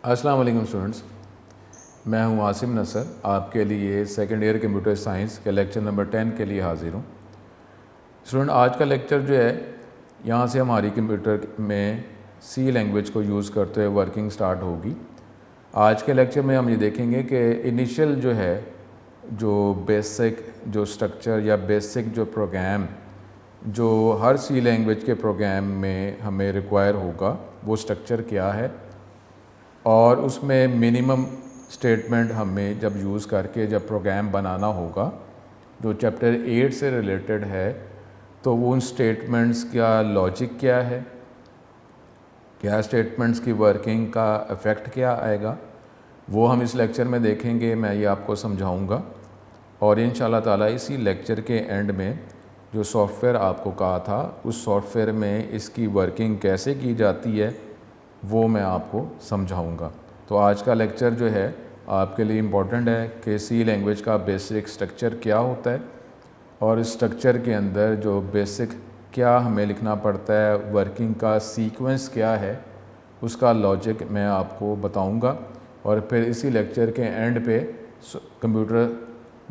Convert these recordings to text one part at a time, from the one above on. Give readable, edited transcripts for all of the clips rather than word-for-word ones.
अस्सलाम वालेकुम स्टूडेंट्स, मैं हूं आसिम नसर। आपके लिए सेकेंड ईयर कंप्यूटर साइंस के लेक्चर नंबर 10 के लिए हाज़िर हूं। स्टूडेंट, आज का लेक्चर जो है यहाँ से हमारी कंप्यूटर में सी लैंग्वेज को यूज़ करते हुए वर्किंग स्टार्ट होगी। आज के लेक्चर में हम ये देखेंगे कि इनिशियल जो है जो बेसिक जो स्ट्रक्चर या बेसिक जो प्रोग्राम जो हर सी लैंग्वेज के प्रोग्राम में हमें रिक्वायर होगा वो स्ट्रक्चर क्या है, और उसमें मिनिमम स्टेटमेंट हमें जब यूज़ करके जब प्रोग्राम बनाना होगा जो चैप्टर 8 से रिलेटेड है, तो वो उन स्टेटमेंट्स का लॉजिक क्या है, क्या स्टेटमेंट्स की वर्किंग का इफ़ेक्ट क्या आएगा, वो हम इस लेक्चर में देखेंगे। मैं ये आपको समझाऊंगा और इंशाल्लाह ताला इसी लेक्चर के एंड में जो सॉफ्टवेयर आपको कहा था उस सॉफ्टवेयर में इसकी वर्किंग कैसे की जाती है वो मैं आपको समझाऊंगा। तो आज का लेक्चर जो है आपके लिए इम्पॉर्टेंट है कि सी लैंग्वेज का बेसिक स्ट्रक्चर क्या होता है और इस स्ट्रक्चर के अंदर जो बेसिक क्या हमें लिखना पड़ता है, वर्किंग का सीक्वेंस क्या है, उसका लॉजिक मैं आपको बताऊंगा। और फिर इसी लेक्चर के एंड पे कंप्यूटर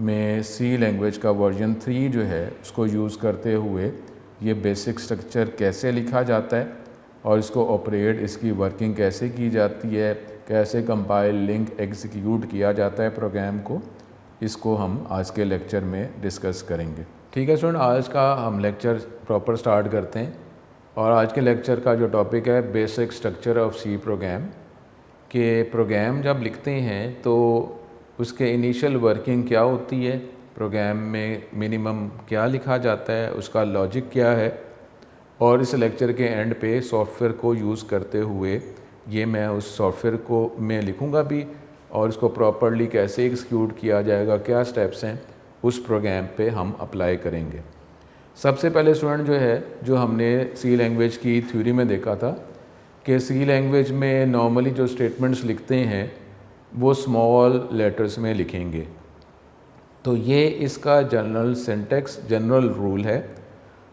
में सी लैंग्वेज का वर्जन 3 जो है उसको यूज़ करते हुए ये बेसिक स्ट्रक्चर कैसे लिखा जाता है और इसको ऑपरेट, इसकी वर्किंग कैसे की जाती है, कैसे कंपाइल, लिंक, एग्जीक्यूट किया जाता है प्रोग्राम को, इसको हम आज के लेक्चर में डिस्कस करेंगे। ठीक है स्टूडेंट, आज का हम लेक्चर प्रॉपर स्टार्ट करते हैं। और आज के लेक्चर का जो टॉपिक है basic structure of C program. कि प्रोग्राम जब लिखते हैं तो उसके इनिशियल वर्किंग क्या होती है, प्रोग्राम में मिनिमम क्या लिखा जाता है, उसका लॉजिक क्या है, और इस लेक्चर के एंड पे सॉफ्टवेयर को यूज़ करते हुए ये मैं उस सॉफ्टवेयर को मैं लिखूंगा भी और इसको प्रॉपरली कैसे एग्जीक्यूट किया जाएगा, क्या स्टेप्स हैं, उस प्रोग्राम पे हम अप्लाई करेंगे। सबसे पहले स्टूडेंट जो है जो हमने सी लैंग्वेज की थ्योरी में देखा था कि सी लैंग्वेज में नॉर्मली जो स्टेटमेंट्स लिखते हैं वो स्मॉल लेटर्स में लिखेंगे। तो ये इसका जनरल सिंटैक्स, जनरल रूल है।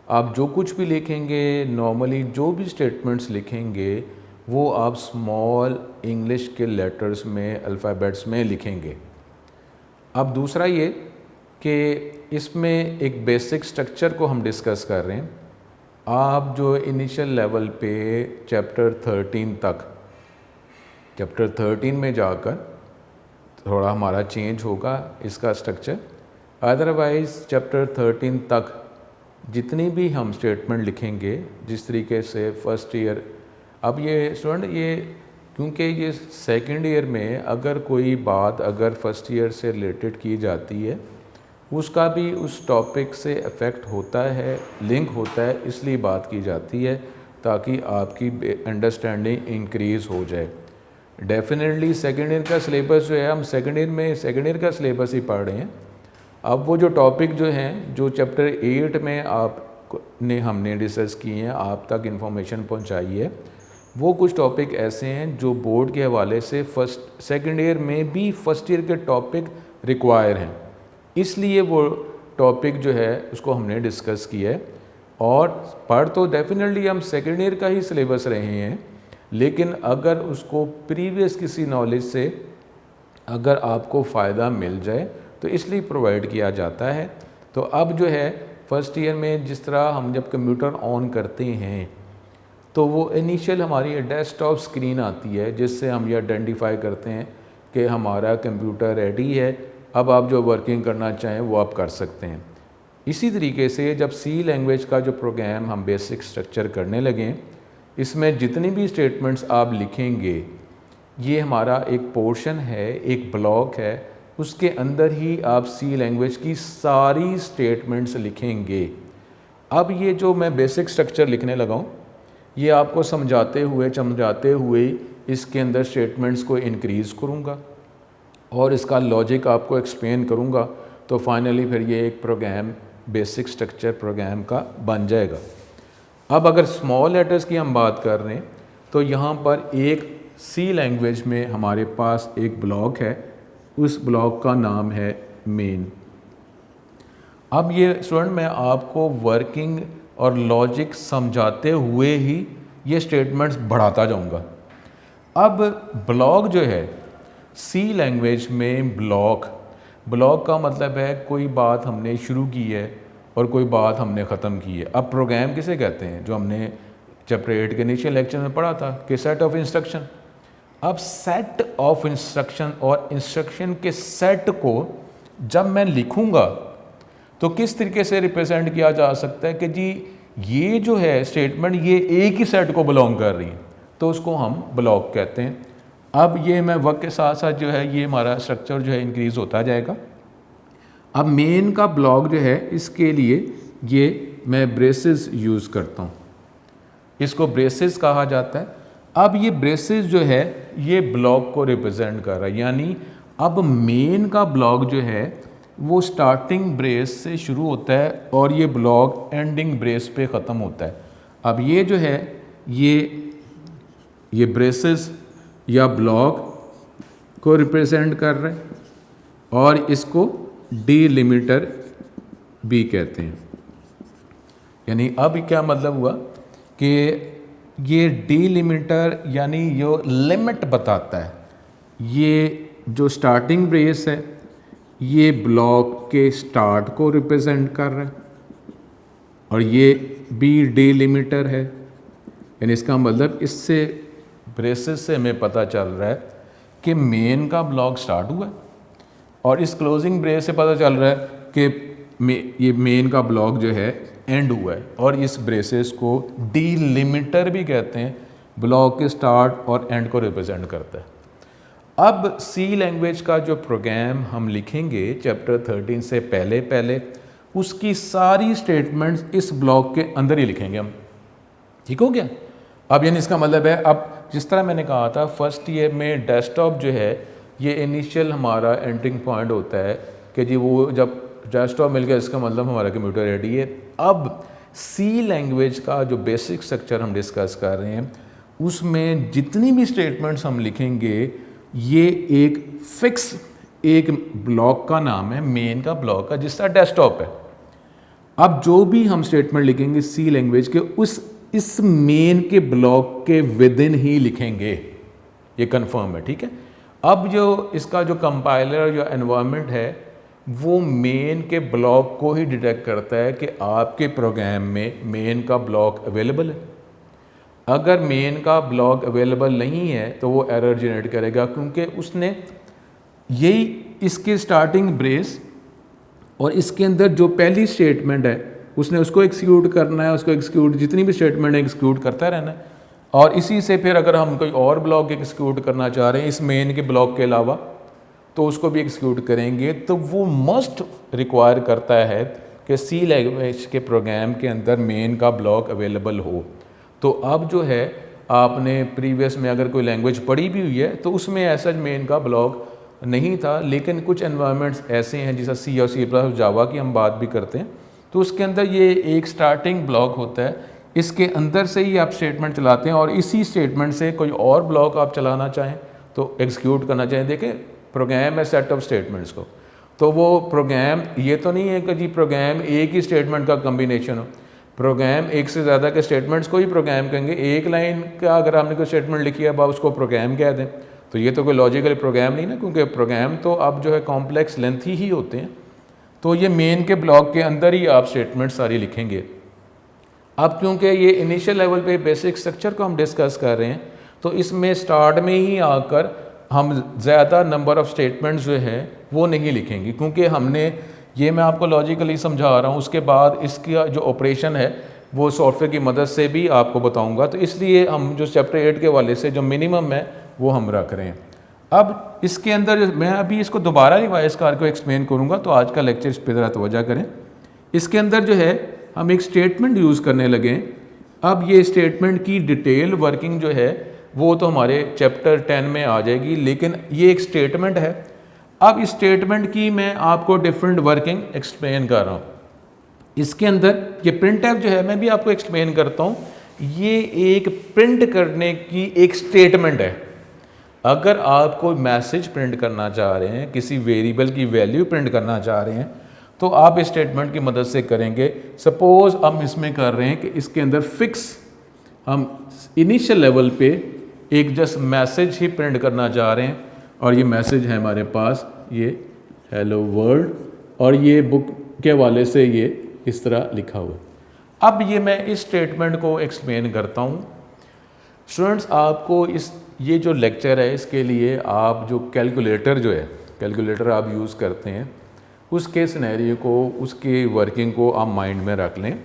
आप जो कुछ भी लिखेंगे, नॉर्मली जो भी स्टेटमेंट्स लिखेंगे वो आप स्मॉल इंग्लिश के लेटर्स में, अल्फ़ाबेट्स में लिखेंगे। अब दूसरा ये कि इसमें एक बेसिक स्ट्रक्चर को हम डिस्कस कर रहे हैं। आप जो इनिशियल लेवल पे चैप्टर 13 में जाकर थोड़ा हमारा चेंज होगा इसका स्ट्रक्चर। अदरवाइज़ चैप्टर 13 तक जितनी भी हम स्टेटमेंट लिखेंगे, जिस तरीके से फर्स्ट ईयर, अब ये स्टूडेंट ये क्योंकि ये सेकंड ईयर में अगर कोई बात अगर फर्स्ट ईयर से रिलेटेड की जाती है उसका भी उस टॉपिक से इफ़ेक्ट होता है, लिंक होता है, इसलिए बात की जाती है ताकि आपकी अंडरस्टैंडिंग इंक्रीज़ हो जाए। डेफिनेटली सेकेंड ईयर का सिलेबस जो है, हम सेकेंड ईयर का सिलेबस ही पढ़ रहे हैं। अब वो जो टॉपिक जो हैं जो चैप्टर 8 में हमने डिस्कस किए हैं, आप तक इन्फॉर्मेशन पहुंचाई है, वो कुछ टॉपिक ऐसे हैं जो बोर्ड के हवाले से सेकेंड ईयर में भी फर्स्ट ईयर के टॉपिक रिक्वायर हैं, इसलिए वो टॉपिक जो है उसको हमने डिस्कस किया है। और पढ़ तो डेफिनेटली हम सेकेंड ईयर का ही सिलेबस रहे हैं, लेकिन अगर उसको प्रीवियस किसी नॉलेज से अगर आपको फ़ायदा मिल जाए तो इसलिए प्रोवाइड किया जाता है। तो अब जो है फर्स्ट ईयर में जिस तरह हम जब कंप्यूटर ऑन करते हैं तो वो इनिशियल हमारी डेस्कटॉप स्क्रीन आती है जिससे हम ये आइडेंटिफाई करते हैं कि हमारा कंप्यूटर रेडी है, अब आप जो वर्किंग करना चाहें वो आप कर सकते हैं। इसी तरीके से जब सी लैंग्वेज का जो प्रोग्राम हम बेसिक स्ट्रक्चर करने लगें, इसमें जितनी भी स्टेटमेंट्स आप लिखेंगे ये हमारा एक पोर्शन है, एक ब्लॉक है, उसके अंदर ही आप सी लैंग्वेज की सारी स्टेटमेंट्स लिखेंगे। अब ये जो मैं बेसिक स्ट्रक्चर लिखने लगा हूँ ये आपको समझाते हुए इसके अंदर स्टेटमेंट्स को इंक्रीज़ करूँगा और इसका लॉजिक आपको एक्सप्लेन करूँगा, तो फाइनली फिर ये एक प्रोग्राम, बेसिक स्ट्रक्चर प्रोग्राम का बन जाएगा। अब अगर स्मॉल लेटर्स की हम बात कर रहे हैं तो यहाँ पर एक सी लैंग्वेज में हमारे पास एक ब्लॉक है, उस ब्लॉक का नाम है मेन। अब ये स्टूडेंट मैं आपको वर्किंग और लॉजिक समझाते हुए ही ये स्टेटमेंट्स बढ़ाता जाऊँगा। अब ब्लॉक जो है सी लैंग्वेज में ब्लॉक का मतलब है कोई बात हमने शुरू की है और कोई बात हमने ख़त्म की है। अब प्रोग्राम किसे कहते हैं, जो हमने चैप्टर 8 के इनिशियल लेक्चर में पढ़ा था कि सेट ऑफ इंस्ट्रक्शन। अब सेट ऑफ इंस्ट्रक्शन और इंस्ट्रक्शन के सेट को जब मैं लिखूंगा तो किस तरीके से रिप्रेजेंट किया जा सकता है कि जी ये जो है स्टेटमेंट ये एक ही सेट को बिलोंग कर रही है, तो उसको हम ब्लॉक कहते हैं। अब ये मैं वक्त के साथ साथ जो है ये हमारा स्ट्रक्चर जो है इंक्रीज़ होता जाएगा। अब मेन का ब्लॉक जो है इसके लिए ये मैं ब्रेसेस यूज़ करता हूँ, इसको ब्रेसेस कहा जाता है। अब ये ब्रेसेस जो है ये ब्लॉक को रिप्रेजेंट कर रहा है, यानी अब मेन का ब्लॉक जो है वो स्टार्टिंग ब्रेस से शुरू होता है और ये ब्लॉक एंडिंग ब्रेस पे ख़त्म होता है। अब ये जो है ये ब्रेसेस या ब्लॉक को रिप्रेजेंट कर रहे हैं और इसको डीलिमिटर भी कहते हैं। यानी अब क्या मतलब हुआ कि ये डीलिमिटर यानी जो लिमिट बताता है, ये जो स्टार्टिंग ब्रेस है ये ब्लॉक के स्टार्ट को रिप्रेजेंट कर रहा है और ये बी डीलिमिटर है। यानी इसका मतलब इससे ब्रेसेस से हमें पता चल रहा है कि मेन का ब्लॉक स्टार्ट हुआ है और इस क्लोजिंग ब्रेस से पता चल रहा है कि ये मेन का ब्लॉक जो है एंड हुआ है। और इस ब्रेसेस को डीलिमिटर भी कहते हैं, ब्लॉक के स्टार्ट और एंड को रिप्रेजेंट करता है। अब सी लैंग्वेज का जो प्रोग्राम हम लिखेंगे चैप्टर 13 से पहले उसकी सारी स्टेटमेंट्स इस ब्लॉक के अंदर ही लिखेंगे हम। ठीक हो गया। अब यानी इसका मतलब है, अब जिस तरह मैंने कहा था फर्स्ट ईयर में डेस्कटॉप जो है ये इनिशियल हमारा एंट्रिंग पॉइंट होता है कि जी वो जब डेस्कटॉप मिल गया इसका मतलब हमारा कंप्यूटर रेडी है। अब सी लैंग्वेज का जो बेसिक स्ट्रक्चर हम डिस्कस कर रहे हैं उसमें जितनी भी स्टेटमेंट्स हम लिखेंगे ये एक फिक्स एक ब्लॉक का नाम है, मेन का ब्लॉक का जिसका डेस्कटॉप है। अब जो भी हम स्टेटमेंट लिखेंगे सी लैंग्वेज के इस मेन के ब्लॉक के विद इन ही लिखेंगे, ये कंफर्म है। ठीक है। अब जो इसका जो कंपाइलर जो एनवायरनमेंट है वो मेन के ब्लॉक को ही डिटेक्ट करता है कि आपके प्रोग्राम में मेन का ब्लॉक अवेलेबल है। अगर मेन का ब्लॉक अवेलेबल नहीं है तो वो एरर जनरेट करेगा, क्योंकि उसने यही इसके स्टार्टिंग ब्रेस और इसके अंदर जो पहली स्टेटमेंट है उसने उसको एक्सिक्यूट करना है, उसको एक्सिक्यूट जितनी भी स्टेटमेंट है एक्सिक्यूट करता रहना है। और इसी से फिर अगर हम कोई और ब्लॉक एक्सिक्यूट करना चाह रहे हैं इस मेन के ब्लॉक के अलावा तो उसको भी एक्सिक्यूट करेंगे। तो वो मस्ट रिक्वायर करता है कि सी लैंग्वेज के प्रोग्राम के अंदर मेन का ब्लॉक अवेलेबल हो। तो अब जो है आपने प्रीवियस में अगर कोई लैंग्वेज पढ़ी भी हुई है तो उसमें ऐसा मेन का ब्लॉक नहीं था, लेकिन कुछ एनवायरनमेंट्स ऐसे हैं जैसा सी और सी प्लस जावा की हम बात भी करते हैं तो उसके अंदर ये एक स्टार्टिंग ब्लॉक होता है, इसके अंदर से ही आप स्टेटमेंट चलाते हैं और इसी स्टेटमेंट से कोई और ब्लॉक आप चलाना चाहें तो एग्जीक्यूट करना चाहें। देखें प्रोग्राम है सेट ऑफ स्टेटमेंट्स को, तो वो प्रोग्राम ये तो नहीं है कि जी प्रोग्राम एक ही स्टेटमेंट का कम्बिनेशन हो। प्रोग्राम एक से ज़्यादा के स्टेटमेंट्स को ही प्रोग्राम कहेंगे। एक लाइन का अगर आपने कोई स्टेटमेंट लिखी है अब आप उसको प्रोग्राम कह दें तो ये तो कोई लॉजिकल प्रोग्राम नहीं ना, क्योंकि प्रोग्राम तो अब जो है कॉम्प्लेक्स लेंथी ही होते हैं। तो ये मेन के ब्लॉक के अंदर ही आप स्टेटमेंट सारी लिखेंगे। अब क्योंकि ये इनिशियल लेवल पे बेसिक स्ट्रक्चर को हम डिस्कस कर रहे हैं तो इसमें स्टार्ट में ही आकर हम ज़्यादा नंबर ऑफ़ स्टेटमेंट्स जो है वो नहीं लिखेंगे, क्योंकि हमने ये मैं आपको लॉजिकली समझा रहा हूँ, उसके बाद इसका जो ऑपरेशन है वो सॉफ्टवेयर की मदद से भी आपको बताऊँगा। तो इसलिए हम जो चैप्टर 8 के वाले से जो मिनिमम है वो हम रख रहे हैं। अब इसके अंदर मैं अभी इसको दोबारा रिवाइज करके एक्सप्लेन करूँगा, तो आज का लेक्चर इस पर ज़रा तवज्जो करें। इसके अंदर जो है हम एक स्टेटमेंट यूज़ करने लगे। अब ये स्टेटमेंट की डिटेल वर्किंग जो है वो तो हमारे चैप्टर 10 में आ जाएगी, लेकिन ये एक स्टेटमेंट है। अब इस स्टेटमेंट की मैं आपको डिफरेंट वर्किंग एक्सप्लेन कर रहा हूँ। इसके अंदर ये प्रिंट एफ जो है मैं भी आपको एक्सप्लेन करता हूँ। ये एक प्रिंट करने की एक स्टेटमेंट है। अगर आप कोई मैसेज प्रिंट करना चाह रहे हैं, किसी वेरिएबल की वैल्यू प्रिंट करना चाह रहे हैं, तो आप इस स्टेटमेंट की मदद से करेंगे। सपोज हम इसमें कर रहे हैं कि इसके अंदर फिक्स हम इनिशियल लेवल पे एक जस्ट मैसेज ही प्रिंट करना चाह रहे हैं और ये मैसेज है हमारे पास, ये हेलो वर्ल्ड, और ये बुक के हवाले से ये इस तरह लिखा हुआ है। अब ये मैं इस स्टेटमेंट को एक्सप्लेन करता हूँ। स्टूडेंट्स, आपको ये जो लेक्चर है इसके लिए आप जो कैलकुलेटर आप यूज़ करते हैं उसके सिनेरियो को, उसके वर्किंग को आप माइंड में रख लें।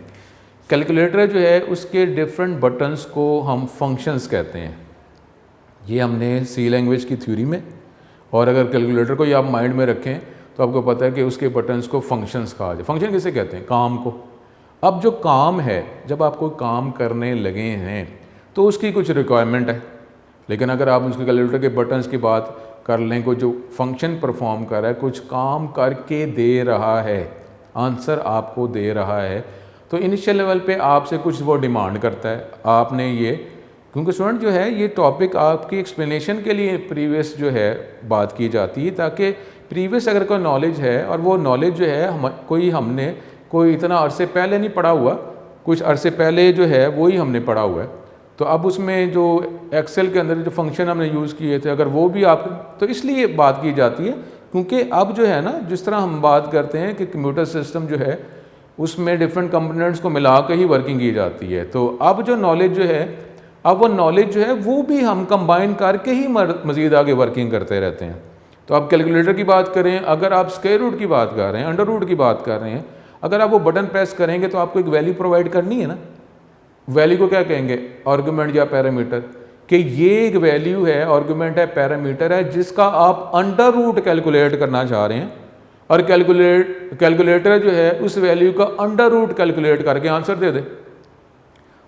कैलकुलेटर जो है उसके डिफरेंट बटन्स को हम फंक्शंस कहते हैं। ये हमने सी लैंग्वेज की थ्योरी में, और अगर कैलकुलेटर को ये आप माइंड में रखें तो आपको पता है कि उसके बटन्स को फंक्शंस कहा जाए। फंक्शन किसे कहते हैं? काम को। अब जो काम है, जब आप कोई काम करने लगे हैं तो उसकी कुछ रिक्वायरमेंट है, लेकिन अगर आप उसके कैलकुलेटर के बटन्स की बात कर लें, कोई जो फंक्शन परफॉर्म कर रहा है, कुछ काम करके दे रहा है, आंसर आपको दे रहा है, तो इनिशियल लेवल पे आपसे कुछ वो डिमांड करता है। आपने ये, क्योंकि स्टूडेंट जो है ये टॉपिक आपकी एक्सप्लेनेशन के लिए प्रीवियस जो है बात की जाती है, ताकि प्रीवियस अगर कोई नॉलेज है और वो नॉलेज जो है हमने कोई इतना अरसे पहले नहीं पढ़ा हुआ, कुछ अरसे पहले जो है वही हमने पढ़ा हुआ है, तो अब उसमें जो एक्सेल के अंदर जो फंक्शन हमने यूज़ किए थे अगर वो भी आप, तो इसलिए बात की जाती है क्योंकि अब जो है ना, जिस तरह हम बात करते हैं कि कंप्यूटर सिस्टम जो है उसमें डिफरेंट कंपोनेंट्स को मिला के ही वर्किंग की जाती है, तो अब जो नॉलेज जो है, अब वो नॉलेज जो है वो भी हम कंबाइन करके ही मज़ीद आगे वर्किंग करते रहते हैं। तो आप कैलकुलेटर की बात करें, अगर आप स्क्वायर रूट की बात कर रहे हैं, अंडर रूट की बात कर रहे हैं, अगर आप वो बटन प्रेस करेंगे तो आपको एक वैल्यू प्रोवाइड करनी है ना। वैल्यू को क्या कहेंगे? आर्गुमेंट या पैरामीटर, कि ये एक वैल्यू है, आर्गुमेंट है, पैरामीटर है, जिसका आप अंडर रूट कैलकुलेट करना चाह रहे हैं, और कैलकुलेटर जो है उस वैल्यू का अंडर रूट कैलकुलेट करके आंसर दे दे।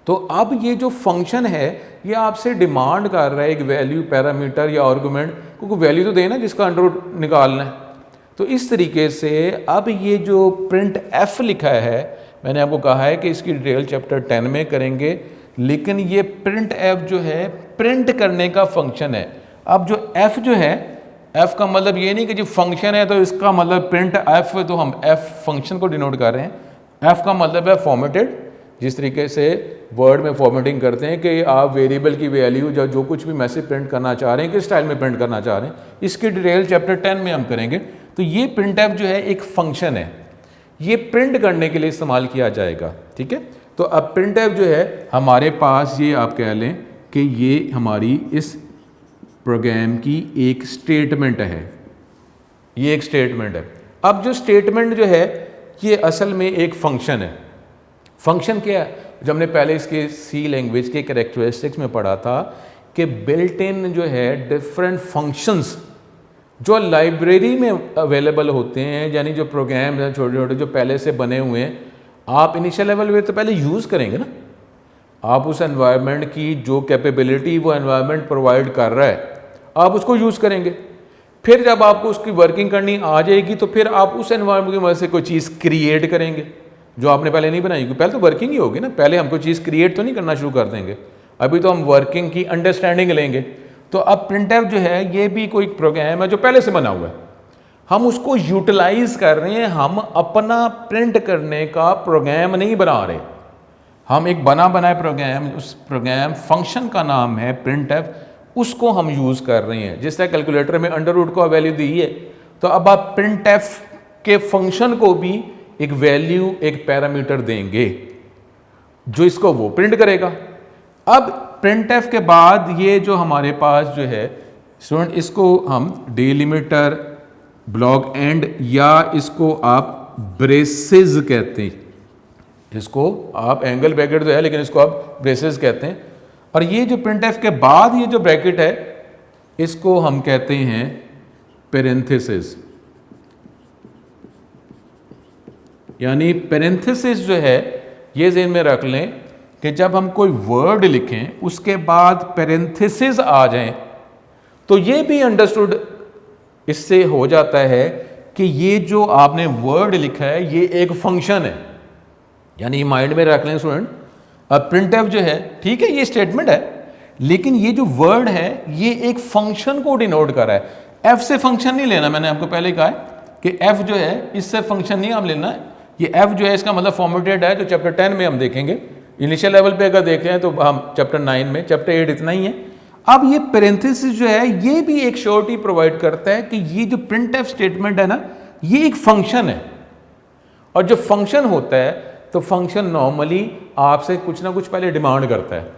तो अब ये जो फंक्शन है ये आपसे डिमांड कर रहा है एक वैल्यू, पैरामीटर या आर्गुमेंट, क्योंकि वैल्यू तो देना जिसका अंडर रूट निकालना है। तो इस तरीके से अब ये जो प्रिंट एफ लिखा है, मैंने आपको कहा है कि इसकी डिटेल चैप्टर 10 में करेंगे, लेकिन ये प्रिंट एफ जो है प्रिंट करने का फंक्शन है। अब जो एफ जो है, एफ का मतलब ये नहीं कि जो फंक्शन है तो इसका मतलब प्रिंट एफ, तो हम एफ फंक्शन को डिनोट कर रहे हैं। एफ का मतलब है फॉर्मेटेड, जिस तरीके से वर्ड में फॉर्मेटिंग करते हैं कि आप वेरिएबल की वैल्यू जो कुछ भी मैसेज प्रिंट करना चाह रहे हैं, किस स्टाइल में प्रिंट करना चाह रहे हैं, इसकी डिटेल चैप्टर 10 में हम करेंगे। तो ये प्रिंट एफ जो है एक फंक्शन है, ये प्रिंट करने के लिए इस्तेमाल किया जाएगा, ठीक है। तो अब प्रिंट एफ जो है हमारे पास, ये आप कह लें कि ये हमारी इस प्रोग्राम की एक स्टेटमेंट है, ये एक स्टेटमेंट है। अब जो स्टेटमेंट जो है ये असल में एक फंक्शन है। फंक्शन क्या है? जब हमने पहले इसके सी लैंग्वेज के कैरेक्टरिस्टिक्स में पढ़ा था कि बिल्ट इन जो है डिफरेंट फंक्शंस जो लाइब्रेरी में अवेलेबल होते हैं, यानी जो प्रोग्राम हैं छोटे छोटे जो पहले से बने हुए हैं, आप इनिशियल लेवल में तो पहले यूज़ करेंगे ना। आप उस एनवायरनमेंट की जो कैपेबिलिटी वो एनवायरनमेंट प्रोवाइड कर रहा है आप उसको यूज़ करेंगे। फिर जब आपको उसकी वर्किंग करनी आ जाएगी तो फिर आप उस एनवायरनमेंट की मदद से कोई चीज़ क्रिएट करेंगे जो आपने पहले नहीं बनाई, क्योंकि पहले तो वर्किंग ही होगी ना। पहले हम कोई चीज़ क्रिएट तो नहीं करना शुरू कर देंगे, अभी तो हम वर्किंग की अंडरस्टैंडिंग लेंगे। तो अब प्रिंटएफ जो है ये भी कोई प्रोग्राम है जो पहले से बना हुआ है, हम उसको यूटिलाइज कर रहे हैं। हम अपना प्रिंट करने का प्रोग्राम नहीं बना रहे, हम एक बना बनाए प्रोग्राम, उस प्रोग्राम फंक्शन का नाम है प्रिंटएफ, उसको हम यूज़ कर रहे हैं। जिस तरह कैलकुलेटर में अंडर रूट को वैल्यू दी है, तो अब आप प्रिंटएफ के फंक्शन को भी एक वैल्यू, एक पैरामीटर देंगे जो इसको वो प्रिंट करेगा। अब प्रिंटएफ के बाद ये जो हमारे पास जो है स्टूडेंट, इसको हम डिलिमिटर, ब्लॉक एंड, या इसको आप ब्रेसेस कहते हैं, इसको आप एंगल ब्रैकेट तो है लेकिन इसको आप ब्रेसेस कहते हैं। और ये जो प्रिंटएफ के बाद ये जो ब्रैकेट है इसको हम कहते हैं पैरेंथेसिस। यानी पैरेंथेसिस जो है ये ज़हन में रख लें कि जब हम कोई वर्ड लिखें उसके बाद पैरेंथेसिस आ जाएं तो ये भी अंडरस्टूड इससे हो जाता है कि ये जो आपने वर्ड लिखा है ये एक फंक्शन है। यानी माइंड में रख लें स्टूडेंट, अब प्रिंटएफ जो है ठीक है ये स्टेटमेंट है, लेकिन ये जो वर्ड है ये एक फंक्शन को डिनोट कर रहा है। एफ से फंक्शन नहीं लेना, मैंने आपको पहले कहा है कि एफ जो है इससे फंक्शन नहीं हम लेना है। ये एफ जो है इसका मतलब फॉर्मेटेड है, जो चैप्टर 10 में हम देखेंगे। इनिशियल लेवल पे अगर देखें तो हम चैप्टर 9 में, चैप्टर 8 इतना ही है। अब ये पेरेंथेसिस जो है ये भी एक श्योरिटी प्रोवाइड करता है कि ये जो प्रिंटफ स्टेटमेंट है ना, ये एक फंक्शन है, और जो फंक्शन होता है तो फंक्शन नॉर्मली आपसे कुछ ना कुछ पहले डिमांड करता है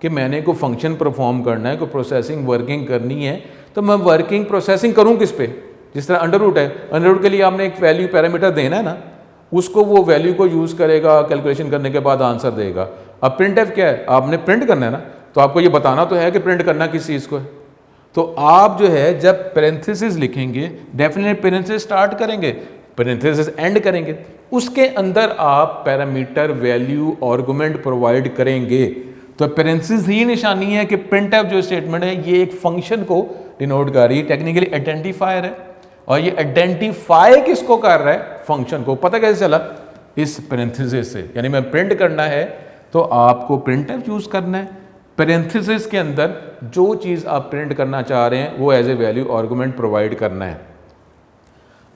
कि मैंने कोई फंक्शन परफॉर्म करना है, कोई प्रोसेसिंग वर्किंग करनी है, तो मैं वर्किंग प्रोसेसिंग करूँ किस पे? जिस तरह अंडर रूट है, अंडर रूट के लिए आपने एक वैल्यू पैरामीटर देना है ना, उसको वो वैल्यू को यूज़ करेगा, कैलकुलेशन करने के बाद आंसर देगा। अब प्रिंटफ क्या है? आपने प्रिंट करना है ना, तो आपको ये बताना तो है कि प्रिंट करना किस चीज़ को है। तो आप जो है जब पेरेंथेसिस लिखेंगे, डेफिनेटली पेरेंथेसिस स्टार्ट करेंगे, पेरेंथेसिस एंड करेंगे, उसके अंदर आप पैरामीटर, वैल्यू, आर्गुमेंट प्रोवाइड करेंगे। तो पेरेंथेसिस ही निशानी है कि प्रिंटफ जो स्टेटमेंट है ये एक फंक्शन को डिनोट कर रही है, टेक्निकली आइडेंटिफायर है, और ये आइडेंटिफाई किसको कर रहा है? फंक्शन को। पता कैसे चला? इस पेरेंथेसिस से। यानी मैं प्रिंट करना है तो आपको प्रिंटफ यूज करना है, पेरेंथेसिस के अंदर जो चीज़ आप प्रिंट करना चाह रहे हैं वो as a value argument provide करना है।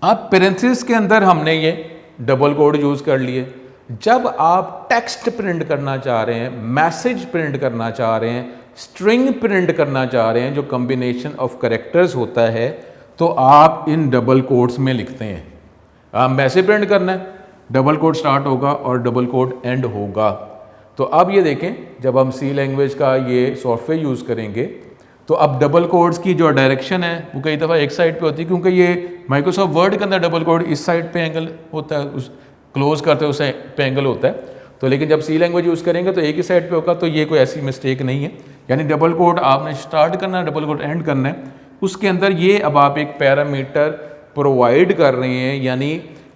अब पेरेंथेसिस के अंदर हमने ये डबल कोड यूज कर लिए। जब आप टेक्स्ट प्रिंट करना चाह रहे हैं, मैसेज प्रिंट करना चाह रहे हैं, स्ट्रिंग प्रिंट करना चाह रहे हैं, जो कॉम्बिनेशन ऑफ कैरेक्टर्स होता है, तो आप इन डबल कोड्स में लिखते हैं। आप मैसेज प्रिंट करना है, डबल कोड स्टार्ट होगा और डबल कोड एंड होगा। तो अब ये देखें, जब हम सी लैंग्वेज का ये सॉफ्टवेयर यूज़ करेंगे तो अब डबल कोड्स की जो डायरेक्शन है वो कई दफ़ा एक साइड पे होती है, क्योंकि ये माइक्रोसॉफ्ट वर्ड के अंदर डबल कोड इस साइड पे एंगल होता है, उस क्लोज करते हैं उस पे एंगल होता है। तो लेकिन जब सी लैंग्वेज यूज़ करेंगे तो एक ही साइड पे होगा, तो ये कोई ऐसी मिस्टेक नहीं है। यानी डबल कोड आपने स्टार्ट करना है, डबल कोड एंड करना है, उसके अंदर ये अब आप एक पैरामीटर प्रोवाइड कर रहे हैं। यानी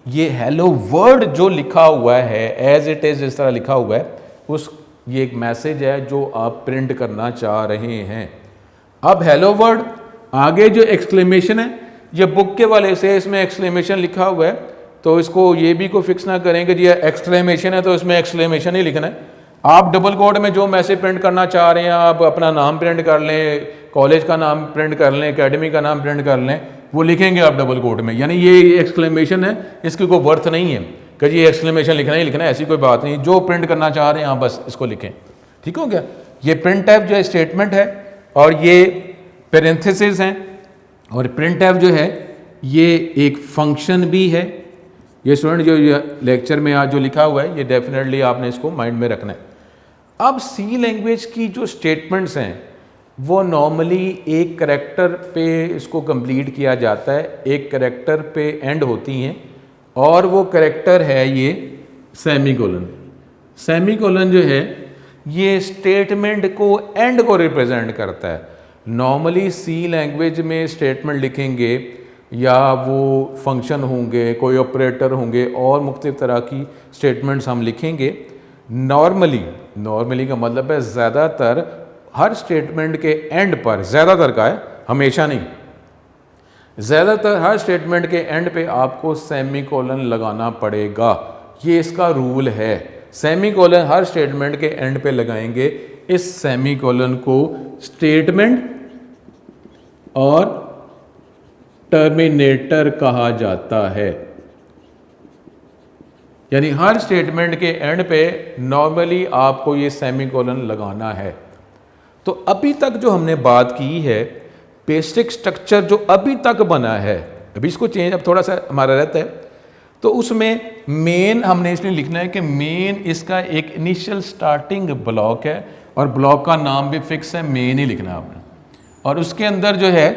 ये हेलो वर्ड जो लिखा हुआ है एज इट इज़, जिस तरह लिखा हुआ है, उस ये एक मैसेज है जो आप प्रिंट करना चाह रहे हैं। अब हेलो वर्ड आगे जो एक्सक्लेमेशन है, ये बुक के वाले से इसमें एक्सक्लेमेशन लिखा हुआ है, तो इसको ये भी को फिक्स ना करेंगे जी एक्सक्लेमेशन है तो इसमें एक्सक्लेमेशन ही लिखना है। आप डबल कोड में जो मैसेज प्रिंट करना चाह रहे हैं, आप अपना नाम प्रिंट कर लें, कॉलेज का नाम प्रिंट कर लें, एकेडमी का नाम प्रिंट कर लें, वो लिखेंगे आप डबल कोड में। यानी ये एक्सक्लेमेशन है, इसकी कोई वर्थ नहीं है कि जी एक्सक्लेमेशन लिखना ही लिखना है, ऐसी कोई बात नहीं। जो प्रिंट करना चाह रहे हैं आप बस इसको लिखें। ठीक हो गया? ये प्रिंटफ जो स्टेटमेंट है और ये पेरेंथेसिस हैं, और प्रिंटफ जो है ये एक फंक्शन भी है। ये स्टूडेंट जो लेक्चर में आज जो लिखा हुआ है ये डेफिनेटली आपने इसको माइंड में रखना है। अब सी लैंग्वेज की जो स्टेटमेंट्स हैं वो नॉर्मली एक करैक्टर पे इसको कंप्लीट किया जाता है, एक करैक्टर पे एंड होती हैं, और वो करैक्टर है ये सेमीकोलन। सेमीकोलन जो है ये स्टेटमेंट को, एंड को रिप्रेजेंट करता है। नॉर्मली सी लैंग्वेज में स्टेटमेंट लिखेंगे या वो फंक्शन होंगे, कोई ऑपरेटर होंगे, और मुख्तलिफ तरह की स्टेटमेंट्स हम लिखेंगे। नॉर्मली का मतलब है ज़्यादातर हर स्टेटमेंट के एंड पर, ज़्यादातर का है, हमेशा नहीं, ज़्यादातर हर स्टेटमेंट के एंड पे आपको सेमीकोलन लगाना पड़ेगा। ये इसका रूल है। सेमीकोलन हर स्टेटमेंट के एंड पे लगाएंगे। इस सेमीकोलन को स्टेटमेंट और टर्मिनेटर कहा जाता है। यानी हर स्टेटमेंट के एंड पे नॉर्मली आपको ये सेमीकोलन लगाना है। तो अभी तक जो हमने बात की है, बेसिक स्ट्रक्चर जो अभी तक बना है, अभी इसको चेंज अब थोड़ा सा हमारा रहता है, तो उसमें मेन हमने इसलिए लिखना है कि मेन इसका एक इनिशियल स्टार्टिंग ब्लॉक है, और ब्लॉक का नाम भी फिक्स है, मेन ही लिखना है आपने। और उसके अंदर जो है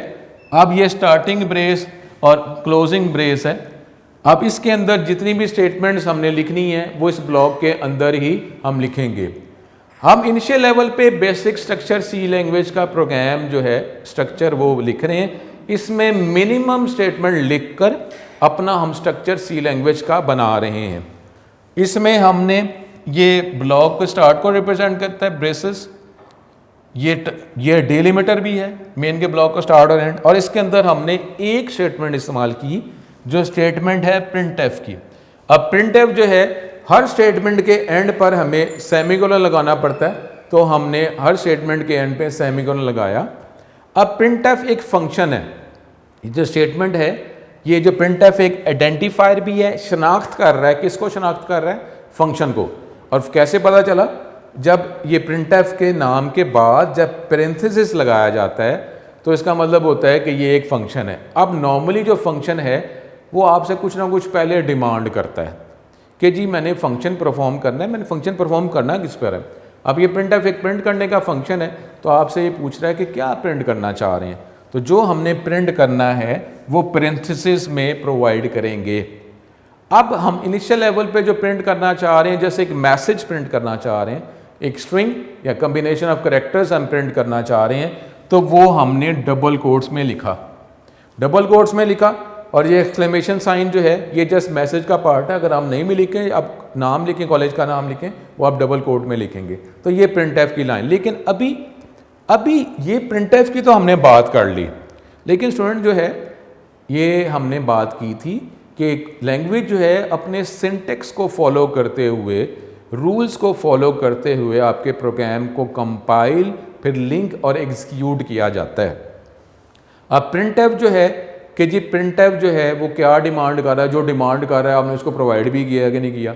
अब ये स्टार्टिंग ब्रेस और क्लोजिंग ब्रेस है। अब इसके अंदर जितनी भी स्टेटमेंट्स हमने लिखनी है वो इस ब्लॉक के अंदर ही हम लिखेंगे। हम इनिशियल लेवल पे बेसिक स्ट्रक्चर सी लैंग्वेज का प्रोग्राम जो है स्ट्रक्चर वो लिख रहे हैं। इसमें मिनिमम स्टेटमेंट लिखकर अपना हम स्ट्रक्चर सी लैंग्वेज का बना रहे हैं। इसमें हमने ये ब्लॉक स्टार्ट को रिप्रेजेंट करता है ब्रेसेस, ये डेलिमीटर भी है मेन के ब्लॉक का स्टार्ट और एंड, और इसके अंदर हमने एक स्टेटमेंट इस्तेमाल की जो स्टेटमेंट है प्रिंटफ की। अब प्रिंटफ जो है हर स्टेटमेंट के एंड पर हमें सेमीकोलन लगाना पड़ता है, तो हमने हर स्टेटमेंट के एंड पे सेमीकोलन लगाया। अब प्रिंटफ एक फंक्शन है, जो स्टेटमेंट है ये जो प्रिंटफ एक आइडेंटिफायर भी है, शनाख्त कर रहा है। किसको शनाख्त कर रहा है? फंक्शन को। और कैसे पता चला? जब ये printf के नाम के बाद जब पेरेंथेसिस लगाया जाता है तो इसका मतलब होता है कि ये एक फंक्शन है। अब नॉर्मली जो फंक्शन है वो आपसे कुछ ना कुछ पहले डिमांड करता है कि जी मैंने फंक्शन परफॉर्म करना है, मैंने फंक्शन परफॉर्म करना किस पर है। अब ये printf एक प्रिंट करने का फंक्शन है तो आपसे ये पूछ रहा है कि क्या प्रिंट करना चाह रहे हैं। तो जो हमने प्रिंट करना है वो पेरेंथेसिस में प्रोवाइड करेंगे। अब हम इनिशियल लेवल पे जो प्रिंट करना चाह रहे हैं, जैसे एक मैसेज प्रिंट करना चाह रहे हैं, एक स्ट्रिंग या कम्बिनेशन ऑफ कैरेक्टर्स हम प्रिंट करना चाह रहे हैं, तो वो हमने डबल कोट्स में लिखा, डबल कोट्स में लिखा। और ये एक्सक्लेमेशन साइन जो है ये जस्ट मैसेज का पार्ट है। अगर आप नहीं भी लिखें, आप नाम लिखें, कॉलेज का नाम लिखें, वो आप डबल कोट में लिखेंगे। तो ये printf की लाइन। लेकिन अभी ये printf की तो हमने बात कर ली, लेकिन स्टूडेंट जो है ये हमने बात की थी कि लैंग्वेज जो है अपने सिंटेक्स को फॉलो करते हुए, रूल्स को फॉलो करते हुए आपके प्रोग्राम को कंपाइल, फिर लिंक और एग्जीक्यूट किया जाता है। अब printf जो है कि जी printf जो है वो क्या डिमांड कर रहा है, जो डिमांड कर रहा है आपने उसको प्रोवाइड भी किया कि नहीं किया।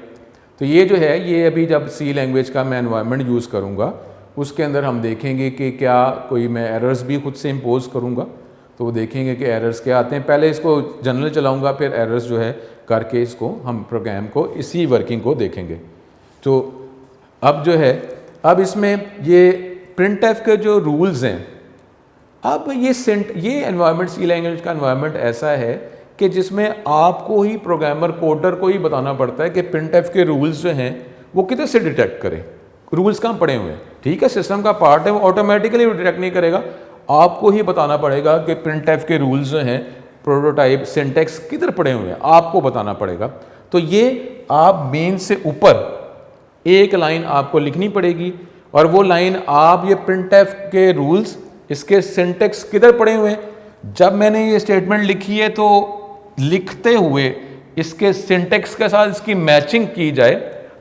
तो ये जो है ये अभी जब सी लैंग्वेज का मैं एनवायरनमेंट यूज़ करूँगा उसके अंदर हम देखेंगे कि क्या कोई मैं एरर्स भी खुद से इम्पोज करूँगा, तो वो देखेंगे कि एरर्स क्या आते हैं। पहले इसको जनरल चलाऊँगा, फिर एरर्स जो है करके इसको हम प्रोग्राम को इसी वर्किंग को देखेंगे। तो अब जो है अब इसमें ये printf के जो रूल्स हैं, अब ये एनवायरनमेंट सी लैंग्वेज का एनवायरनमेंट ऐसा है कि जिसमें आपको ही प्रोग्रामर कोडर को ही बताना पड़ता है कि printf के रूल्स जो हैं वो किधर से डिटेक्ट करें, रूल्स कहाँ पड़े हुए हैं। ठीक है, सिस्टम का पार्ट है, वो ऑटोमेटिकली डिटेक्ट नहीं करेगा, आपको ही बताना पड़ेगा कि printf के रूल्स जो हैं, प्रोटोटाइप, सिंटेक्स किधर पड़े हुए हैं, आपको बताना पड़ेगा। तो ये आप मेन से ऊपर एक लाइन आपको लिखनी पड़ेगी और वो लाइन आप ये printf के रूल्स, इसके सिंटेक्स किधर पड़े हुए हैं। जब मैंने ये स्टेटमेंट लिखी है तो लिखते हुए इसके सिंटेक्स के साथ इसकी मैचिंग की जाए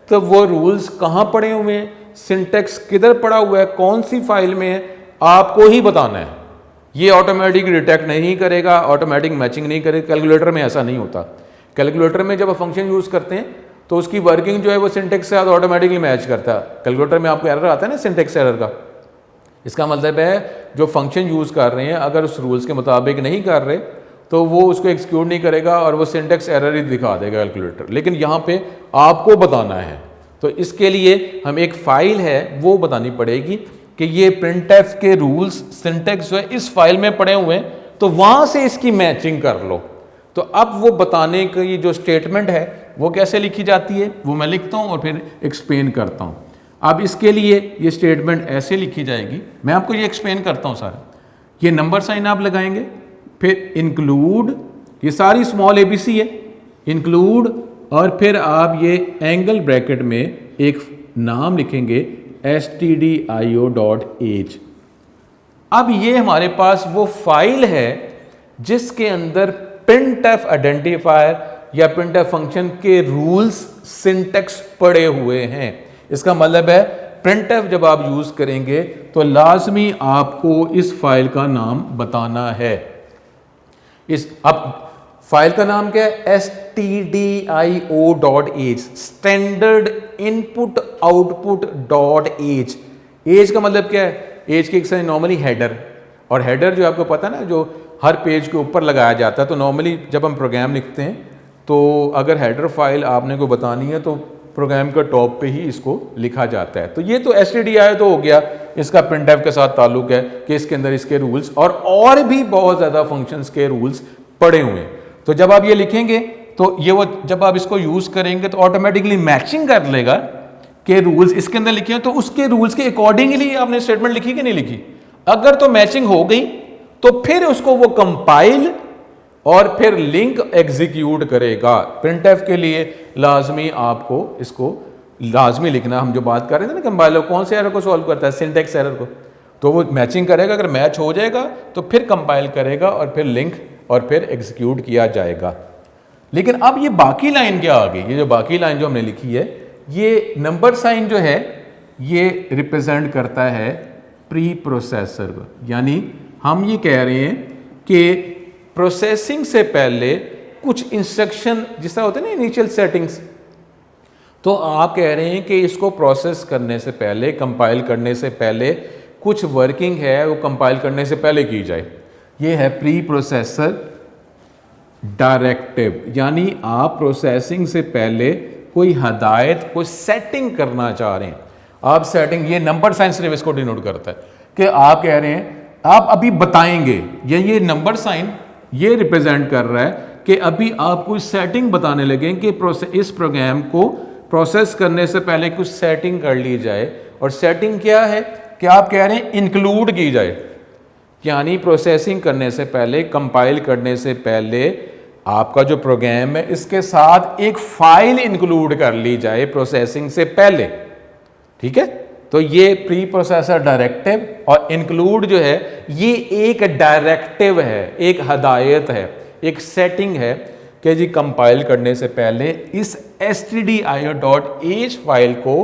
तो वो रूल्स कहाँ पड़े हुए हैं, सिंटेक्स किधर पड़ा हुआ है, कौन सी फाइल में है, आपको ही बताना है। ये ऑटोमेटिक डिटेक्ट नहीं करेगा, ऑटोमेटिक मैचिंग नहीं करेगा। कैलकुलेटर में ऐसा नहीं होता। कैलकुलेटर में जब आप फंक्शन यूज़ करते हैं तो उसकी वर्किंग जो है वो सिंटेक्स से ऑटोमेटिकली मैच करता है। कैलकुलेटर में आपको एरर आता है ना सिंटेक्स एरर का, इसका मतलब है जो फंक्शन यूज़ कर रहे हैं अगर उस रूल्स के मुताबिक नहीं कर रहे तो वो उसको एक्सिक्यूट नहीं करेगा और वो सिंटेक्स एरर ही दिखा देगा कैलकुलेटर। लेकिन यहाँ पे आपको बताना है, तो इसके लिए हम एक फाइल है वो बतानी पड़ेगी कि ये printf के रूल्स, सिंटेक्स जो है इस फाइल में पड़े हुए हैं, तो वहाँ से इसकी मैचिंग कर लो। तो अब वो बताने की जो स्टेटमेंट है वो कैसे लिखी जाती है वो मैं लिखता हूँ और फिर एक्सप्लेन करता हूँ। अब इसके लिए ये स्टेटमेंट ऐसे लिखी जाएगी, मैं आपको ये एक्सप्लेन करता हूँ सारा। ये नंबर साइन आप लगाएंगे, फिर इंक्लूड, ये सारी स्मॉल ABC है, इंक्लूड, और फिर आप ये एंगल ब्रैकेट में एक नाम लिखेंगे stdio.h। अब ये हमारे पास वो फाइल है जिसके अंदर printf आइडेंटिफायर या printf फंक्शन के रूल्स, सिंटेक्स पड़े हुए हैं। इसका मतलब है printf जब आप यूज करेंगे तो लाजमी आपको इस फाइल का नाम बताना है। अब फाइल का नाम क्या है, stdio.h, standard input output .h। H का मतलब क्या है, एज की एक नॉर्मली हेडर, और हेडर जो आपको पता है ना जो हर पेज के ऊपर लगाया जाता है। तो नॉर्मली जब हम प्रोग्राम लिखते हैं तो अगर हेडर फाइल आपने को बतानी है तो प्रोग्राम का टॉप पे ही इसको लिखा जाता है। तो ये तो stdio तो हो गया, इसका printf के साथ ताल्लुक है कि इसके अंदर इसके रूल्स और भी बहुत ज़्यादा फंक्शंस के रूल्स पड़े हुए हैं। तो जब आप ये लिखेंगे तो ये वो जब आप इसको यूज़ करेंगे तो ऑटोमेटिकली मैचिंग कर लेगा कि रूल्स इसके अंदर लिखे हैं, तो उसके रूल्स के अकॉर्डिंगली आपने स्टेटमेंट लिखी कि नहीं लिखी। अगर तो मैचिंग हो गई तो फिर उसको वो कंपाइल और फिर लिंक एग्जीक्यूट करेगा। printf के लिए लाजमी आपको इसको लाजमी लिखना। हम जो बात कर रहे थे ना कंपाइलर कौन से एरर को सॉल्व करता है, सिंटेक्स एरर को, तो वो मैचिंग करेगा। अगर मैच हो जाएगा तो फिर कंपाइल करेगा और फिर लिंक और फिर एग्जीक्यूट किया जाएगा। लेकिन अब ये बाकी लाइन क्या आ गई, ये जो बाकी लाइन जो हमने लिखी है, ये नंबर साइन जो है ये रिप्रेजेंट करता है प्री प्रोसेसर को। यानी हम ये कह रहे हैं कि प्रोसेसिंग से पहले कुछ इंस्ट्रक्शन जिस तरह होते हैं ना इनिशियल सेटिंग्स, तो आप कह रहे हैं कि इसको प्रोसेस करने से पहले, कंपाइल करने से पहले कुछ वर्किंग है वो कंपाइल करने से पहले की जाए। ये है प्री प्रोसेसर डायरेक्टिव, यानी आप प्रोसेसिंग से पहले कोई हदायत, कोई सेटिंग करना चाह रहे हैं। आप सेटिंग, ये नंबर साइन सिर्फ इसको डिनोट करता है कि आप कह रहे हैं आप अभी बताएंगे, या ये नंबर साइन ये रिप्रेजेंट कर रहा है कि अभी आप कोई सेटिंग बताने लगे कि इस प्रोग्राम को प्रोसेस करने से पहले कुछ सेटिंग कर ली जाए। और सेटिंग क्या है कि आप कह रहे हैं इंक्लूड की जाए, यानी प्रोसेसिंग करने से पहले, कंपाइल करने से पहले आपका जो प्रोग्राम है इसके साथ एक फाइल इंक्लूड कर ली जाए प्रोसेसिंग से पहले। ठीक है, तो ये प्री प्रोसेसर डायरेक्टिव और इंक्लूड जो है ये एक डायरेक्टिव है, एक हदायत है, एक सेटिंग है कि जी कंपाइल करने से पहले इस stdio.h फाइल को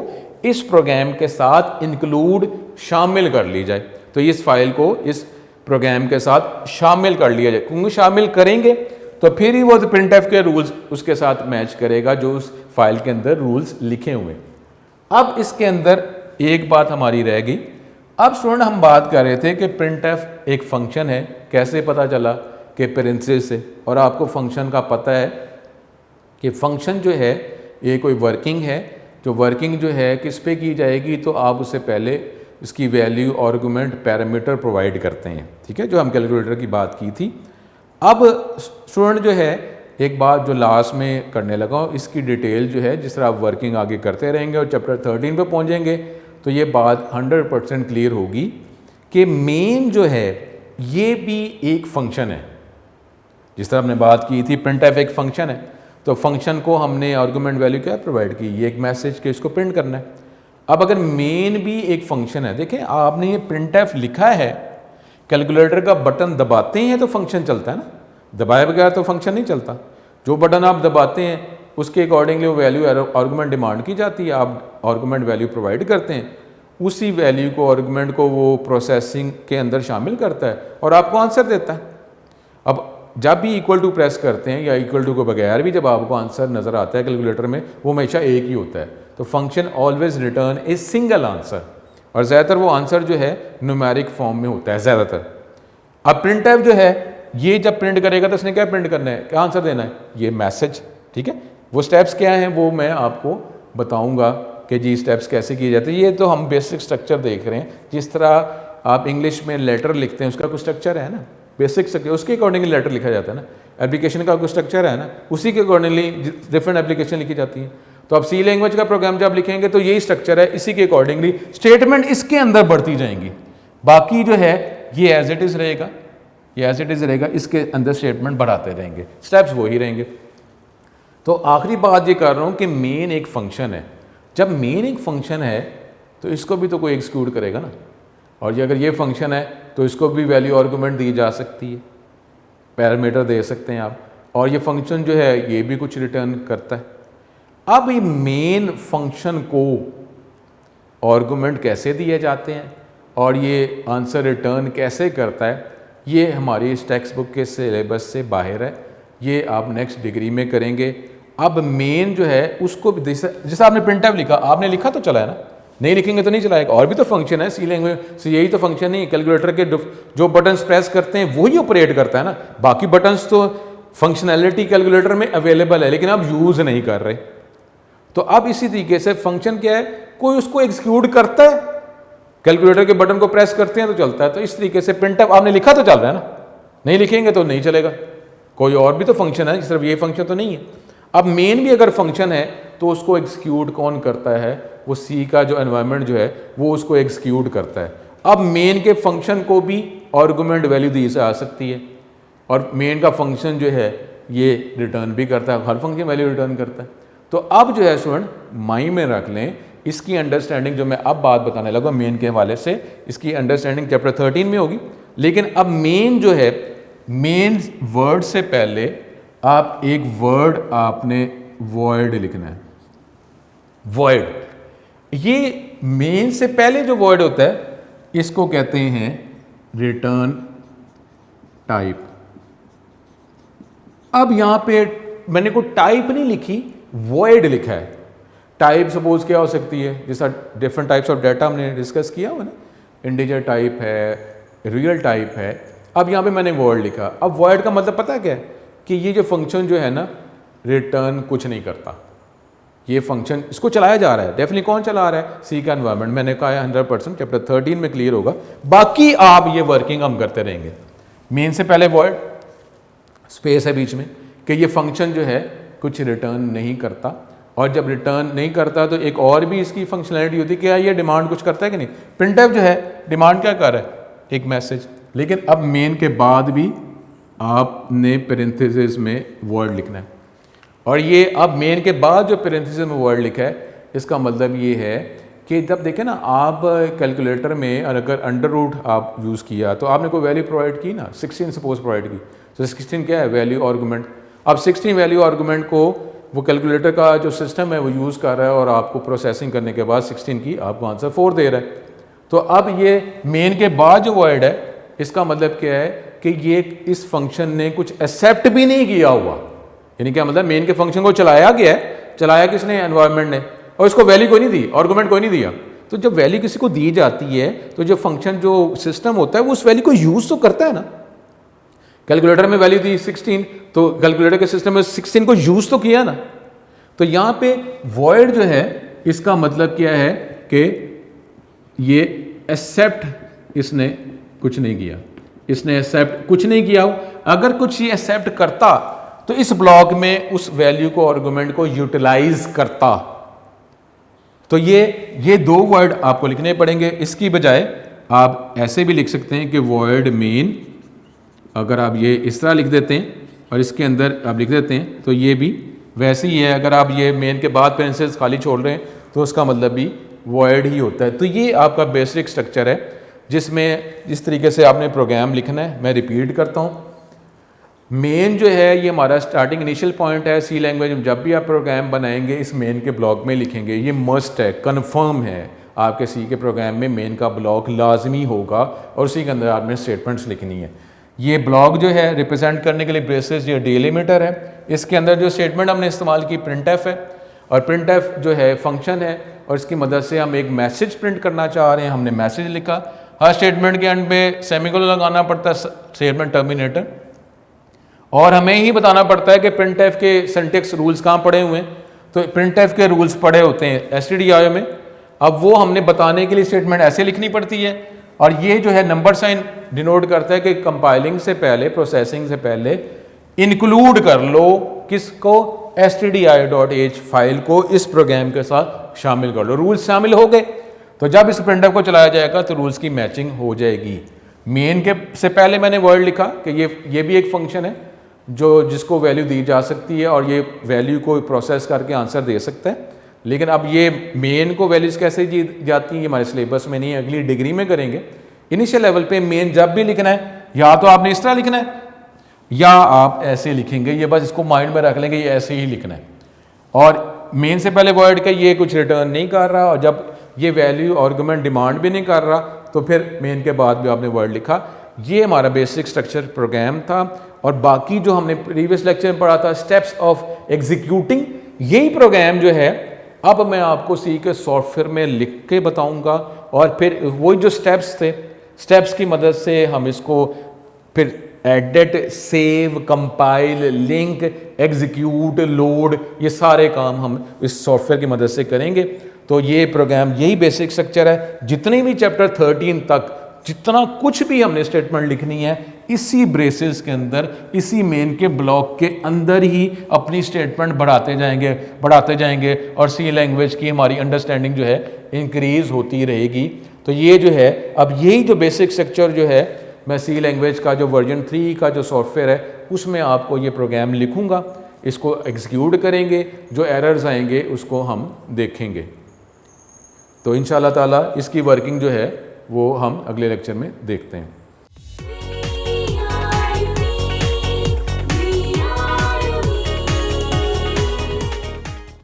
इस प्रोग्राम के साथ इंक्लूड, शामिल कर ली जाए। तो इस फाइल को इस प्रोग्राम के साथ शामिल कर लिया जाए, क्योंकि शामिल करेंगे तो फिर ही वो प्रिंटफ के रूल्स उसके साथ मैच करेगा जो उस फाइल के अंदर रूल्स लिखे हुए। अब इसके अंदर एक बात हमारी रह गई। अब स्टूडेंट हम बात कर रहे थे कि प्रिंटफ एक फंक्शन है, कैसे पता चला कि पेरेंथेसिस से, और आपको फंक्शन का पता है कि फंक्शन जो है ये कोई वर्किंग है, जो वर्किंग जो है किस पे की जाएगी, तो आप उससे पहले इसकी वैल्यू, आर्गुमेंट, पैरामीटर प्रोवाइड करते हैं। ठीक है, जो हम कैलकुलेटर की बात की थी। अब स्टूडेंट जो है एक बात जो लास्ट में करने लगा हूँ, इसकी डिटेल जो है जिस तरह आप वर्किंग आगे करते रहेंगे और चैप्टर 13 पे पहुँचेंगे तो ये बात 100% क्लियर होगी कि मेन जो है ये भी एक फंक्शन है। जिस तरह हमने बात की थी प्रिंटफ एक फंक्शन है, तो फंक्शन को हमने आर्गुमेंट वैल्यू क्या प्रोवाइड की, ये एक मैसेज के इसको प्रिंट करना है। अब अगर मेन भी एक फंक्शन है, देखें आपने ये प्रिंटफ लिखा है, कैलकुलेटर का बटन दबाते हैं तो फंक्शन चलता है ना, दबाए बगैर तो फंक्शन नहीं चलता। जो बटन आप दबाते हैं उसके अकॉर्डिंगली वो वैल्यू आर्गुमेंट डिमांड की जाती है, आप आर्गुमेंट वैल्यू प्रोवाइड करते हैं, उसी वैल्यू को, आर्गुमेंट को वो प्रोसेसिंग के अंदर शामिल करता है और आपको आंसर देता है। अब जब भी इक्वल टू प्रेस करते हैं या इक्वल टू के बगैर भी जब आपको आंसर नज़र आता है कैलकुलेटर में, वो हमेशा एक ही होता है। तो function always return a single answer, और ज़्यादातर वो आंसर जो है न्यूमेरिक फॉर्म में होता है ज़्यादातर। अब प्रिंटफ जो है ये जब प्रिंट करेगा तो उसने क्या प्रिंट करना है, क्या आंसर देना है, ये मैसेज। ठीक है, वो स्टेप्स क्या हैं वो मैं आपको बताऊंगा कि जी स्टेप्स कैसे किए जाते हैं। ये तो हम बेसिक स्ट्रक्चर देख रहे हैं, जिस तरह आप इंग्लिश में लेटर लिखते हैं उसका कुछ स्ट्रक्चर है ना, बेसिक स्ट्रक्चर, उसके अकॉर्डिंगली लेटर लिखा जाता है ना। एप्लीकेशन का कुछ स्ट्रक्चर है ना, उसी के अकॉर्डिंगली डिफरेंट एप्लीकेशन लिखी जाती है। तो आप सी लैंग्वेज का प्रोग्राम जब लिखेंगे तो यही स्ट्रक्चर है, इसी के अकॉर्डिंगली स्टेटमेंट इसके अंदर बढ़ती जाएंगी। बाकी जो है ये एज इट इज़ रहेगा, ये एज इट इज़ रहेगा, इसके अंदर स्टेटमेंट बढ़ाते रहेंगे, स्टेप्स वही रहेंगे। तो आखिरी बात ये कर रहा हूँ कि मेन एक फंक्शन है। जब मेन एक फंक्शन है तो इसको भी तो कोई एग्जीक्यूट करेगा ना, और ये अगर ये फंक्शन है तो इसको भी वैल्यू आर्गुमेंट दी जा सकती है, पैरामीटर दे सकते हैं आप, और ये फंक्शन जो है ये भी कुछ रिटर्न करता है। अब ये मेन फंक्शन को आर्गुमेंट कैसे दिए जाते हैं और ये आंसर रिटर्न कैसे करता है, ये हमारी इस टेक्स्ट बुक के सिलेबस से बाहर है, ये आप नेक्स्ट डिग्री में करेंगे। अब मेन जो है उसको जैसे आपने प्रिंटफ लिखा, आपने लिखा तो चला है ना, नहीं लिखेंगे तो नहीं चलाएगा। और भी तो फंक्शन है सी लैंग्वेज से, यही तो फंक्शन नहीं, कैलकुलेटर के जो बटन्स प्रेस करते हैं वही ऑपरेट करता है ना। बाकी बटन्स तो फंक्शनैलिटी कैलकुलेटर में अवेलेबल है लेकिन आप यूज़ नहीं कर रहे। तो अब इसी तरीके से फंक्शन क्या है, कोई उसको एग्जीक्यूट करता है, कैलकुलेटर के बटन को प्रेस करते हैं तो चलता है। तो इस तरीके से प्रिंटफ आपने लिखा तो चल रहा है ना, नहीं लिखेंगे तो नहीं चलेगा। कोई और भी तो फंक्शन है, सिर्फ ये फंक्शन तो नहीं है। अब मेन भी अगर फंक्शन है तो उसको एग्जीक्यूट कौन करता है, वो सी का जो एनवायरनमेंट जो है वो उसको एग्जीक्यूट करता है। अब मेन के फंक्शन को भी आर्गुमेंट वैल्यू दी जा सकती है, और मेन का फंक्शन जो है ये रिटर्न भी करता है, हर फंक्शन वैल्यू रिटर्न करता है। तो अब जो है स्टूडेंट माइंड में रख लें, इसकी अंडरस्टैंडिंग जो मैं अब बात बताने लगा मेन के हवाले से, इसकी अंडरस्टैंडिंग चैप्टर 13 में होगी। लेकिन अब मेन जो है, मेन वर्ड से पहले आप एक वर्ड आपने वॉइड लिखना है। वॉइड, ये मेन से पहले जो वर्ड होता है इसको कहते हैं रिटर्न टाइप। अब यहां पे मैंने कोई टाइप नहीं लिखी, वॉइड लिखा है। टाइप सपोज क्या हो सकती है, जैसा डिफरेंट टाइप्स ऑफ डाटा हमने डिस्कस किया हुआ ना, इंटीजर टाइप है, रियल टाइप है। अब यहाँ पे मैंने वर्ड लिखा, अब वर्ड का मतलब पता है क्या है कि ये जो फंक्शन जो है ना रिटर्न कुछ नहीं करता, ये फंक्शन इसको चलाया जा रहा है। डेफिनेटली कौन चला रहा है, सी का एनवायरनमेंट। मैंने कहा है 100% चैप्टर 13 में क्लियर होगा, बाकी आप ये वर्किंग हम करते रहेंगे। मेन से पहले वर्ड, स्पेस है बीच में, कि ये फंक्शन जो है कुछ रिटर्न नहीं करता, और जब रिटर्न नहीं करता तो एक और भी इसकी फंक्शनैलिटी होती है, क्या ये डिमांड कुछ करता है कि नहीं। प्रिंटफ जो है डिमांड क्या कर रहा है, एक मैसेज। लेकिन अब मेन के बाद भी आपने पैरेंथेसिस में वर्ड लिखना है, और ये अब मेन के बाद जो पैरेंथेसिस में वर्ड लिखा है इसका मतलब ये है कि जब देखें ना आप कैलकुलेटर में अगर अंडर रूट आप यूज़ किया तो आपने कोई वैल्यू प्रोवाइड की ना, 16 सपोज प्रोवाइड की, तो 16 क्या है, वैल्यू आर्गुमेंट। अब 16 वैल्यू आर्गुमेंट को वो कैलकुलेटर का जो सिस्टम है वो यूज़ कर रहा है, और आपको प्रोसेसिंग करने के बाद 16 की आपको आंसर 4 दे रहा है। तो अब ये मेन के बाद जो वर्ड है इसका मतलब क्या है कि ये इस फंक्शन ने कुछ एक्सेप्ट भी नहीं किया हुआ। यानी क्या मतलब, मेन के फंक्शन को चलाया गया है, चलाया किसने, एनवायरनमेंट ने, और इसको वैल्यू कोई नहीं दी, आर्गुमेंट कोई नहीं दिया। तो जब वैल्यू किसी को दी जाती है तो जो फंक्शन जो सिस्टम होता है वो उस वैल्यू को यूज़ तो करता है ना। कैलकुलेटर में वैल्यू दी 16, तो कैलकुलेटर के सिस्टम में 16 को यूज़ तो किया ना। तो यहाँ पे वॉइड जो है इसका मतलब क्या है कि ये एक्सेप्ट इसने कुछ नहीं किया, इसने एक्सेप्ट कुछ नहीं किया। अगर कुछ ये एक्सेप्ट करता तो इस ब्लॉक में उस वैल्यू को, आर्गुमेंट को यूटिलाइज करता। तो ये दो वर्ड आपको लिखने पड़ेंगे। इसकी बजाय आप ऐसे भी लिख सकते हैं कि वॉइड मेन, अगर आप ये इस तरह लिख देते हैं और इसके अंदर आप लिख देते हैं तो ये भी वैसे ही है। अगर आप ये मेन के बाद पेरेंथेसिस खाली छोड़ रहे हैं तो उसका मतलब भी वॉइड ही होता है। तो ये आपका बेसिक स्ट्रक्चर है जिसमें जिस तरीके से आपने प्रोग्राम लिखना है। मैं रिपीट करता हूँ, मेन जो है ये हमारा स्टार्टिंग इनिशियल पॉइंट है। सी लैंग्वेज में जब भी आप प्रोग्राम बनाएंगे इस मेन के ब्लॉक में लिखेंगे, ये मस्ट है, कन्फर्म है। आपके सी के प्रोग्राम में मेन का ब्लॉक लाजमी होगा और उसी के अंदर आपने स्टेटमेंट्स लिखनी है। ये ब्लॉक जो है रिप्रेजेंट करने के लिए ब्रेसेस ये डिलिमिटर है। इसके अंदर जो स्टेटमेंट हमने इस्तेमाल की प्रिंटफ है, और प्रिंटफ जो है फंक्शन है, और इसकी मदद से हम एक मैसेज प्रिंट करना चाह रहे हैं। हमने मैसेज लिखा, हर स्टेटमेंट के एंड पे सेमीकोलन लगाना पड़ता है, स्टेटमेंट टर्मिनेटर, और हमें ही बताना पड़ता है कि प्रिंटफ के सिंटैक्स रूल्स कहाँ पड़े हुए हैं। तो प्रिंटफ के रूल्स पड़े होते हैं stdio में। अब वो हमने बताने के लिए स्टेटमेंट ऐसे लिखनी पड़ती है, और ये जो है नंबर साइन डिनोट करता है कि कंपाइलिंग से पहले, प्रोसेसिंग से पहले इंक्लूड कर लो किसको, stdio.h फाइल को इस प्रोग्राम के साथ शामिल कर लो। रूल्स शामिल हो गए तो जब इस प्रिंटफ को चलाया जाएगा तो रूल्स की मैचिंग हो जाएगी। मेन के से पहले मैंने वर्ड लिखा कि ये भी एक फंक्शन है जो जिसको वैल्यू दी जा सकती है, और ये वैल्यू को प्रोसेस करके आंसर दे सकता है। लेकिन अब ये मेन को वैल्यूज कैसे दी जाती हैं, हमारे सिलेबस में नहीं है, अगली डिग्री में करेंगे। इनिशियल लेवल पे मेन जब भी लिखना है या तो आपने इस तरह लिखना है या आप ऐसे लिखेंगे। ये बस इसको माइंड में रख लेंगे, ये ऐसे ही लिखना है। और मेन से पहले वर्ड का ये कुछ रिटर्न नहीं कर रहा, और जब ये वैल्यू आर्गुमेंट डिमांड भी नहीं कर रहा तो फिर मेन के बाद भी आपने वर्ड लिखा। ये हमारा बेसिक स्ट्रक्चर प्रोग्राम था। और बाकी जो हमने प्रीवियस लेक्चर में पढ़ा था स्टेप्स ऑफ एग्जीक्यूटिंग, यही प्रोग्राम जो है अब मैं आपको सी के सॉफ्टवेयर में लिख के बताऊंगा। और फिर वही जो स्टेप्स थे, स्टेप्स की मदद से हम इसको फिर edit, save, compile, link, execute, load, ये सारे काम हम इस सॉफ्टवेयर की मदद से करेंगे। तो ये प्रोग्राम यही बेसिक स्ट्रक्चर है। जितने भी चैप्टर 13 तक जितना कुछ भी हमने स्टेटमेंट लिखनी है इसी ब्रेसेस के अंदर, इसी मेन के ब्लॉक के अंदर ही अपनी स्टेटमेंट बढ़ाते जाएंगे और सी लैंग्वेज की हमारी अंडरस्टैंडिंग जो है इंक्रीज होती रहेगी। तो ये जो है अब यही जो बेसिक स्ट्रक्चर जो है मैं सी लैंग्वेज का जो वर्जन 3 का जो सॉफ्टवेयर है उसमें आपको ये प्रोग्राम लिखूंगा, इसको एग्जीक्यूट करेंगे, जो एरर्स आएंगे उसको हम देखेंगे। तो इंशाल्लाह ताला इसकी वर्किंग जो है वो हम अगले लेक्चर में देखते हैं।